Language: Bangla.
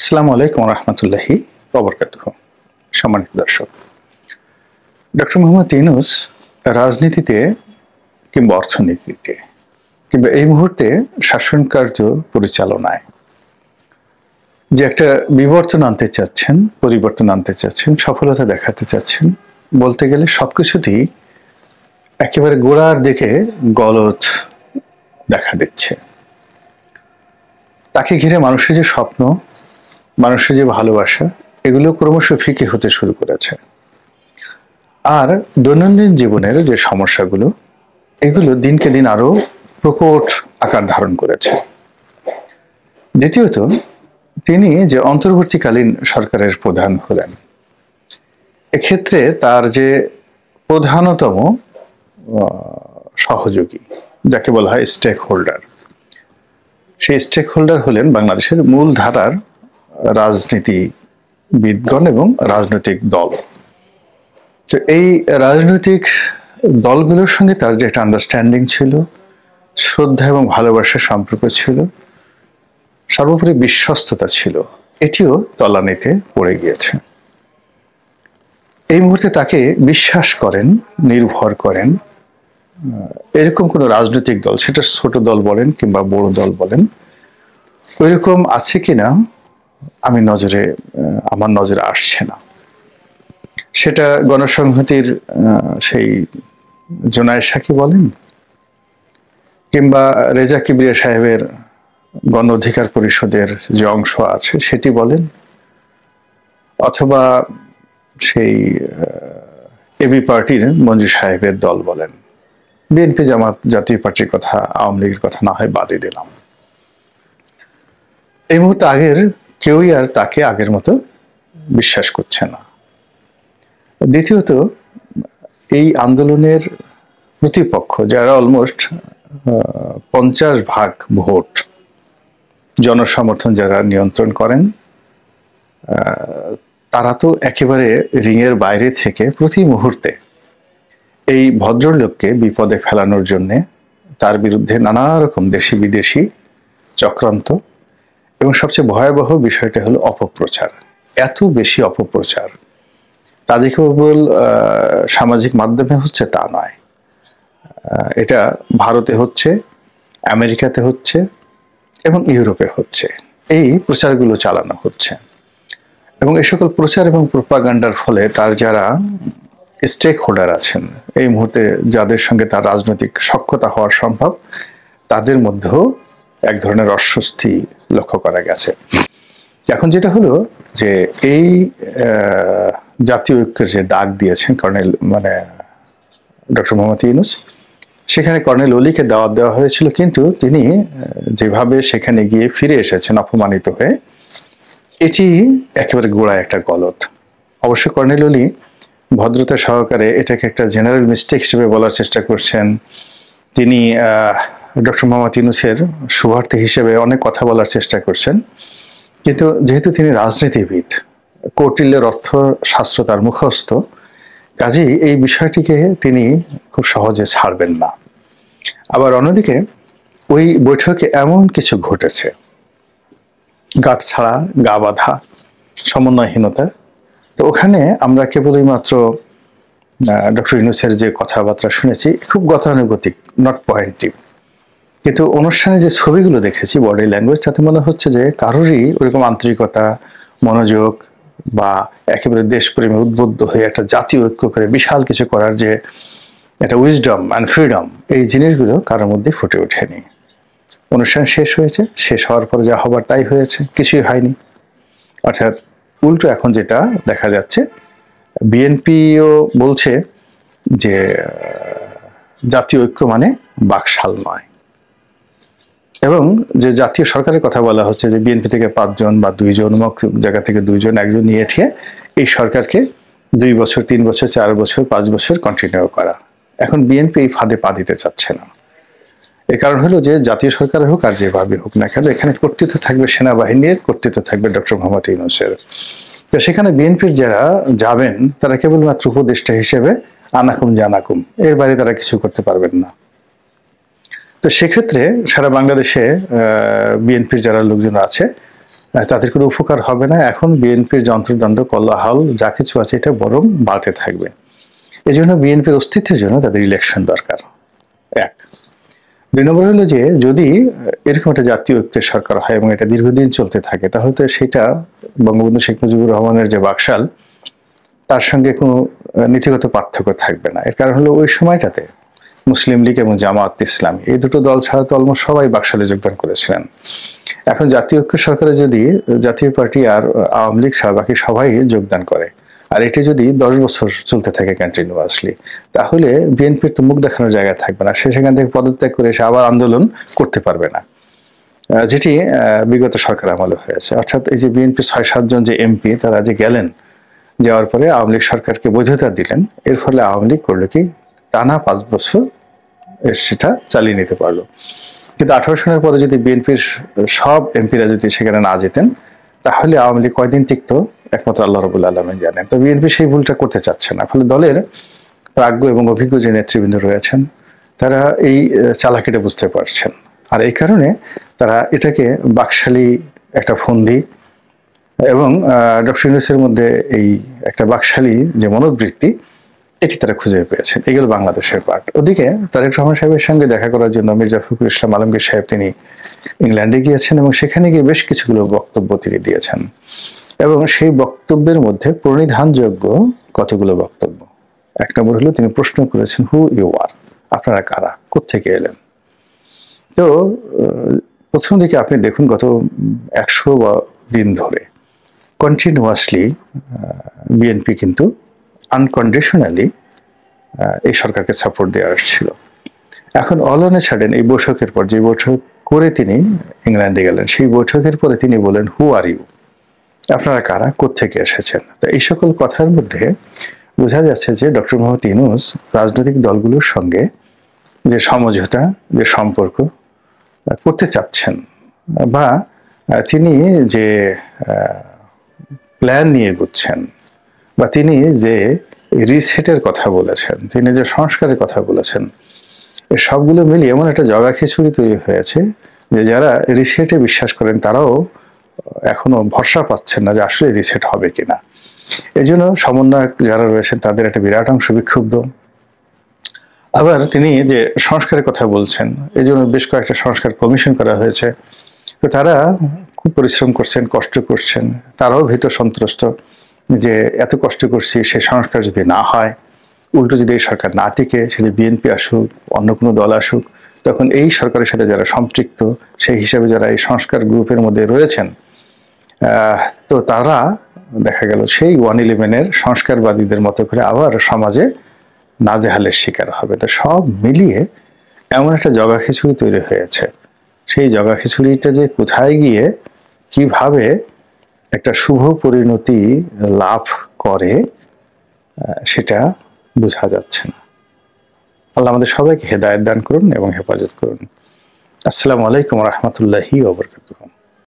আসসালামু আলাইকুম রহমতুল্লাহি ওয়া সম্মানিত দর্শক, ডক্টর মোহাম্মদ ইউনূস রাজনীতিতে কিংবা অর্থনীতিতে কিংবা এই মুহূর্তে শাসন কার্য পরিচালনায় যে একটা বিবর্তন আনতে চাচ্ছেন, পরিবর্তন আনতে চাচ্ছেন, সফলতা দেখাতে চাচ্ছেন, বলতে গেলে সবকিছুটি একেবারে গোড়ার দিকে গলদ দেখা দিচ্ছে। তাকে ঘিরে মানুষের যে স্বপ্ন, মানুষের যে ভালোবাসা, এগুলো ক্রমশ ফিকে হতে শুরু করেছে। আর দৈনন্দিন জীবনের যে সমস্যাগুলো, এগুলো দিনকে দিন আরো প্রকট আকার ধারণ করেছে। দ্বিতীয়ত, তিনি যে অন্তর্বর্তীকালীন সরকারের প্রধান হলেন, এক্ষেত্রে তার যে প্রধানতম সহযোগী, যাকে বলা হয় স্টেক হোল্ডার, সেই স্টেক হোল্ডার হলেন বাংলাদেশের মূল ধারার রাজনীতিবিদগণ এবং রাজনৈতিক দল। তো এই রাজনৈতিক দলগুলোর সঙ্গে তার যে একটা আন্ডারস্ট্যান্ডিং ছিল, শ্রদ্ধা এবং ভালোবাসার সম্পর্ক ছিল, সর্বোপরি বিশ্বস্ততা ছিল, এটিও তলানিতে পড়ে গিয়েছে। এই মুহূর্তে তাকে বিশ্বাস করেন, নির্ভর করেন এরকম কোন রাজনৈতিক দল, সেটা ছোট দল বলেন কিংবা বড় দল বলেন, ওইরকম আছে কিনা আমার নজরে আসছে না। সেটা গণসংহতির সেই জোনায়েদ সাকি বলেন, কিংবা রেজা কিবরিয়া সাহেবের গণ অধিকার পরিষদের যে অংশ আছে সেটি বলেন, অথবা সেই এবি পার্টির মঞ্জু সাহেবের দল বলেন, বিএনপি জামাত জাতীয় পার্টির কথা, আওয়ামী লীগের কথা না হয় বাদই দিলাম। এই মুহূর্তে কেউই আর তাকে আগের মতো বিশ্বাস করছে না। দ্বিতীয়ত, এই আন্দোলনের প্রতিপক্ষ যারা অলমোস্ট 50% ভোট জনসমর্থন যারা নিয়ন্ত্রণ করেন, তারা তো একেবারে রিংয়ের বাইরে থেকে প্রতি মুহূর্তে এই ভদ্রলোককে বিপদে ফেলানোর জন্যে তার বিরুদ্ধে নানা রকম দেশি বিদেশি চক্রান্ত, এবং সবচেয়ে ভয়াবহ বিষয়টা হলো অপপ্রচার। এত বেশি অপপ্রচার তা যে কেবল সামাজিক মাধ্যমে হচ্ছে তা নয়, এটা ভারতে হচ্ছে, আমেরিকাতে হচ্ছে এবং ইউরোপে হচ্ছে। এই প্রচারগুলো চালানো হচ্ছে এবং এই সকল প্রচার এবং প্রোপাগান্ডার ফলে তার যারা স্টেক হোল্ডার আছেন, এই মুহূর্তে যাদের সঙ্গে তার রাজনৈতিক সখ্যতা হওয়া সম্ভব, তাদের মধ্যেও এক ধরনের অস্বস্তি লক্ষ্য করা গেছে। এখন যেটা হলো যে এই জাতীয় ঐক্যের যে ডাক দিয়েছেন ডক্টর মোহাম্মদ ইউনূস, সেখানে কর্নেল অলিকে দাওয়াত দেওয়া হয়েছিল, কিন্তু তিনি যেভাবে সেখানে গিয়ে ফিরে এসেছেন অপমানিত হয়ে, এটি একেবারে গোড়ায় একটা গলদ। অবশ্য কর্নেল অলি ভদ্রতা সহকারে এটাকে একটা জেনারেল মিস্টেক হিসেবে বলার চেষ্টা করছেন। তিনি ডক্টর মোহাম্মদ ইউনূসের শুভার্থী হিসেবে অনেক কথা বলার চেষ্টা করছেন, কিন্তু যেহেতু তিনি রাজনীতিবিদ, কৌটিল্যের অর্থশাস্ত্র তার মুখস্থ, কাজেই এই বিষয়টিকে তিনি খুব সহজে ছাড়বেন না। আবার অন্যদিকে ওই বৈঠকে এমন কিছু ঘটেছে, গাঁট ছাড়া, গা বাঁধা, সমন্বয়হীনতা। তো ওখানে আমরা কেবলই মাত্র ডক্টর ইউনূসের যে কথাবার্তা শুনেছি, খুব গতানুগতিক, নট পয়েন্টিভ, কিন্তু অনুষ্ঠানে যে ছবিগুলো দেখেছি, বডি ল্যাঙ্গুয়েজ, তাতে মনে হচ্ছে যে কারোরই ওইরকম আন্তরিকতা, মনোযোগ বা একেবারে দেশপ্রেমে উদ্বুদ্ধ হয়ে একটা জাতীয় ঐক্য করে বিশাল কিছু করার যে একটা উইজডম অ্যান্ড ফ্রিডম, এই জিনিসগুলো কারোর মধ্যে ফুটে ওঠেনি। অনুষ্ঠান শেষ হয়েছে, শেষ হওয়ার পরে যা হবার তাই হয়েছে, কিছুই হয়নি। অর্থাৎ উল্টো এখন যেটা দেখা যাচ্ছে, বিএনপিও বলছে যে জাতীয় ঐক্য মানে বাকশাল নয়, এবং যে জাতীয় সরকারের কথা বলা হচ্ছে যে বিএনপি থেকে 5 জন বা 2 জন, অমুক জায়গা থেকে 2 জন, 1 জন নিয়ে ঠিয়ে এই সরকারকে 2 বছর, 3 বছর, 4 বছর, 5 বছর কন্টিনিউ করা। এখন বিএনপি এই ফাঁদে পা দিতে চাচ্ছে না। এর কারণ হলো যে জাতীয় সরকার হোক আর যেভাবে হোক না কেন, এখানে কর্তৃত্ব থাকবে সেনাবাহিনীর, কর্তৃত্ব থাকবে ডক্টর মোহাম্মদ ইউনূসের। তো সেখানে বিএনপির যারা যাবেন তারা কেবলমাত্র উপদেষ্টা হিসেবে আনাকুম জানাকুম, এর বাইরে তারা কিছু করতে পারবেন না। তো সেক্ষেত্রে সারা বাংলাদেশে বিএনপির যারা লোকজন আছে তাদের কোনো উপকার হবে না। এখন বিএনপির যন্ত্রদণ্ড কোলাহল যা কিছু আছে এটা বরং বাড়তে থাকবে। এজন্য বিএনপির অস্তিত্বের জন্য তাদের ইলেকশন দরকার, এক। ২ নম্বর হলো যে যদি এরকম একটা জাতীয় ঐক্যের সরকার হয় এবং এটা দীর্ঘদিন চলতে থাকে, তাহলে তো সেটা বঙ্গবন্ধু শেখ মুজিবুর রহমানের যে বাকশাল, তার সঙ্গে কোনো নীতিগত পার্থক্য থাকবে না। এর কারণ হলো ওই সময়টাতে মুসলিম লীগ এবং জামাত ইসলামী এই দুটো দল ছাড়া তো অলমোস্ট সবাই বাকশালে যোগদান করেছিলেন। এখন জাতীয় ঐক্য সরকারে যদি জাতীয় পার্টি আর আওয়ামী লীগ ছাড়া বাকি সবাই যোগদান করে, আর এটি যদি ১০ বছর চলতে থাকে কন্টিনিউয়াসলি, তাহলে বিএনপির তো মুখ দেখানোর জায়গা থাকবে না। সে সেখান থেকে পদত্যাগ করে এসে আবার আন্দোলন করতে পারবে না, যেটি বিগত সরকার আমলে হয়েছে। অর্থাৎ এই যে বিএনপি ৬-৭ জন যে এমপি তারা যে গেলেন, যাওয়ার পরে আওয়ামী লীগ সরকারকে বৈধতা দিলেন, এর ফলে আওয়ামী লীগ করলো কি টানা ৫ বছর সেটা চালিয়ে নিতে পারলো। কিন্তু ১৮ সনের পরে যদি বিএনপির সব এমপিরা যদি সেখানে না যেতেন, তাহলে আওয়ামী লীগ কয়দিন টিকতো একমাত্র আল্লাহ রাব্বুল আলামিন জানেন। তো বিএনপি সেই ভুলটা করতে চাচ্ছে না। ফলে দলের প্রাজ্ঞ এবং অভিজ্ঞ যে নেতৃবৃন্দ রয়েছেন, তারা এই চালাকিটা বুঝতে পারছেন। আর এই কারণে তারা এটাকে বাকশালী একটা ফন্দি এবং ডক্টর ইউনূসের মধ্যে এই একটা বাকশালী যে মনোবৃত্তি, এটি তারা খুঁজে পেয়েছেন। এগুলো বাংলাদেশের পার্ট। ওদিকে তারেক রহমান সাহেবের সঙ্গে দেখা করার জন্য মির্জা ফখরুল ইসলাম আলমগীর সাহেব তিনি ইংল্যান্ডে গিয়েছেন এবং সেখানে গিয়ে বেশ কিছুগুলো বক্তব্য তিনি দিয়েছেন, এবং সেই বক্তব্যের মধ্যে প্রণিধানযোগ্য কতগুলো বক্তব্য। ১ নম্বর হলো তিনি প্রশ্ন করেছেন, হু ইউ আর, আপনারা কারা, কোত্থেকে এলেন। তো প্রথম দিকে আপনি দেখুন গত ১০০ দিন ধরে কন্টিনিউয়াসলি বিএনপি কিন্তু আনকন্ডিশনালি এই সরকারকে সাপোর্ট দিয়ে আসছিল। এখন অল অন এ সাডেন এই বৈঠকের পর, যে বৈঠক করে তিনি ইংল্যান্ডে গেলেন, সেই বৈঠকের পরে তিনি বলেন, হু আর ইউ, আপনারা কারা, কোত্থেকে এসেছেন। তো এই সকল কথার মধ্যে বোঝা যাচ্ছে যে ডক্টর মোহাম্মদ ইউনূস রাজনৈতিক দলগুলোর সঙ্গে যে সমঝোতা, যে সম্পর্ক করতে চাচ্ছেন, বা তিনি যে প্ল্যান নিয়ে এগোচ্ছেন, বা তিনি যে রিসেটের কথা বলেছেন, তিনি যে সংস্কারের কথা বলেছেন, এই সবগুলো মিলিয়ে এমন একটা জগা খিচুড়ি তৈরি হয়েছে যে যারা রিসেটে বিশ্বাস করেন তারাও এখনো ভরসা পাচ্ছেন না যে আসলে রিসেট হবে কিনা। এই জন্য সমন্বয়ক যারা রয়েছেন তাদের একটা বিরাট অংশ বিক্ষুব্ধ। আবার তিনি যে সংস্কারের কথা বলছেন, এই জন্য বেশ কয়েকটা সংস্কার কমিশন করা হয়েছে। তো তারা খুব পরিশ্রম করছেন, কষ্ট করছেন, তারাও ভীত সন্ত্রস্ত যে এত কষ্ট করছি, সেই সংস্কার যদি না হয়, উল্টো যদি এই সরকার না টিকে, সেটা বিএনপি আসুক, অন্য কোনো দল আসুক, তখন এই সরকারের সাথে যারা সম্পৃক্ত, সেই হিসাবে যারা এই সংস্কার গ্রুপের মধ্যে রয়েছেন, তো তারা দেখা গেল সেই 111-এর সংস্কারবাদীদের মতো করে আবার সমাজে নাজেহালের শিকার হবে। তো সব মিলিয়ে এমন একটা জগা খিচুড়ি তৈরি হয়েছে। সেই জগা খিচুড়িটা যে কোথায় গিয়ে কিভাবে একটা শুভ পরিণতি লাভ করে, সেটা বোঝা যাচ্ছে না। আল্লাহ আমাদের সবাইকে হেদায়েত দান করুন এবং হেফাজত করুন। আসসালামু আলাইকুম ওয়া রাহমাতুল্লাহি ওয়া বারাকাতুহু।